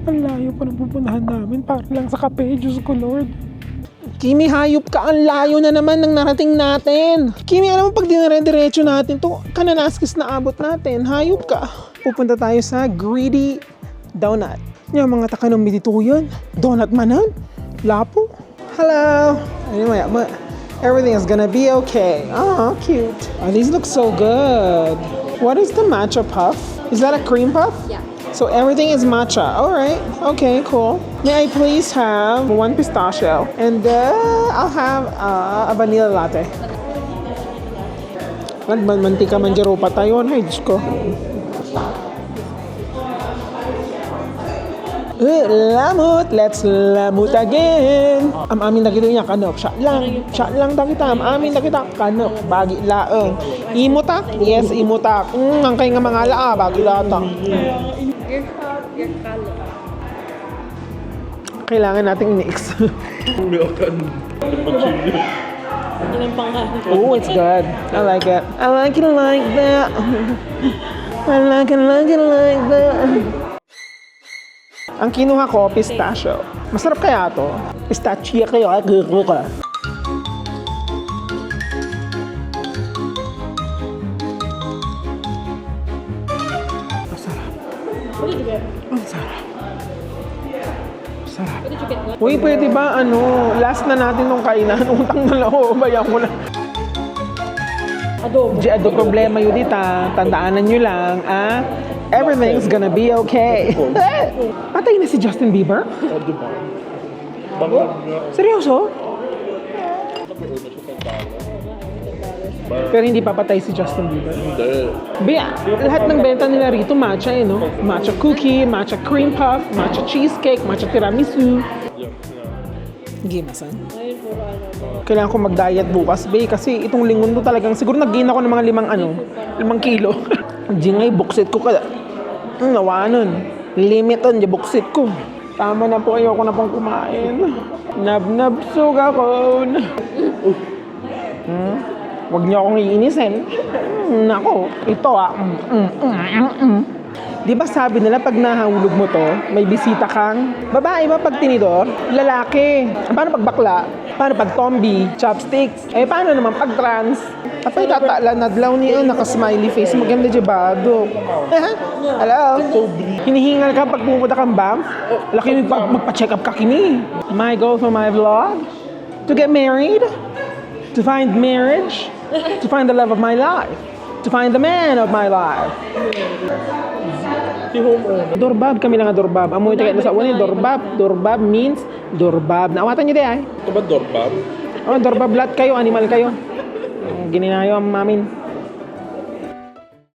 Ang layo pa ng pupunahan namin para lang sa Kape. Diyos ko, Lord. Kimi, hayop ka. Ang layo na naman ng narating natin. Kimi, alam mo pag dinire-diretso natin to, kananaskis na abot natin. Hayop ka. Pupunta tayo sa Greedy Donut. Yung mga takanong dito yun. Donut manan? Lapo? Hello. Anyway, everything is gonna be okay. Oh, cute. Oh, these look so good. What is the matcha puff? Is that a cream puff? Yeah. So everything is matcha. All right. Okay, cool. May I please have one pistachio? And I'll have a vanilla latte. Mantika manjaro pa tayo. Ay, Diyos ko. Lamut! Let's lamut again! Am amin na kita niya kanok. Shot lang kita. Am amin na kita kanok. Bagi laeng. Imutak? Yes, imutak. Ang kay nga mga laa. Bagi latang. Kailangan nating i-mix. Oh, it's good. I like it. I like it like that. I like it like that. Ang kinuha ko, pistachio. Masarap kaya to? Pistachio kayo, guro ka. Ang sarap. Sarap. Uy, pwede ba last na natin nung kainan, utang na loob, bayan ko na. Ado problema yun dita, tandaanan nyo lang, everything's gonna be okay. Patay na si Justin Bieber? Seryoso? Pero hindi papatay si Justin Bieber? Hindi. Lahat ng benta nila rito matcha no? Matcha cookie, matcha cream puff, matcha cheesecake, matcha tiramisu. Gimasan? Kailangan ko mag-diet bukas, babe, kasi itong linggon to talagang siguro nag-gain ako ng mga 5 kilo. Di nga buksit ko kada. Nawanon. Limiton di buksit ko. Tama na po, ayoko na pong kumain. Napnapsog ako. Huwag niyo akong iinisin. Nako, ito Di ba sabi nila pag nahulog mo to, may bisita kang babae ba pag tinidor? Lalaki. Paano pag bakla? Paano pag tombi? Chopsticks? Paano naman pag trans? Apay tatala nadlaw niya, naka-smiley face. Maganda dyan ba? Hello? Hinihingal ka pag pumunta kang BAM? Laki magpa-check up ka kini. My goal for my vlog? To get married? To find marriage? To find the love of my life? To find the man of my life? Dorbab, kami lang nga dorbab. Amoy tayo sa uwan dorbab. Dorbab means dorbab. Naawatan niyo Diay? Ito ba dorbab? Oh, dorbab lahat kayo, animal kayo. Gininayo ang mamin.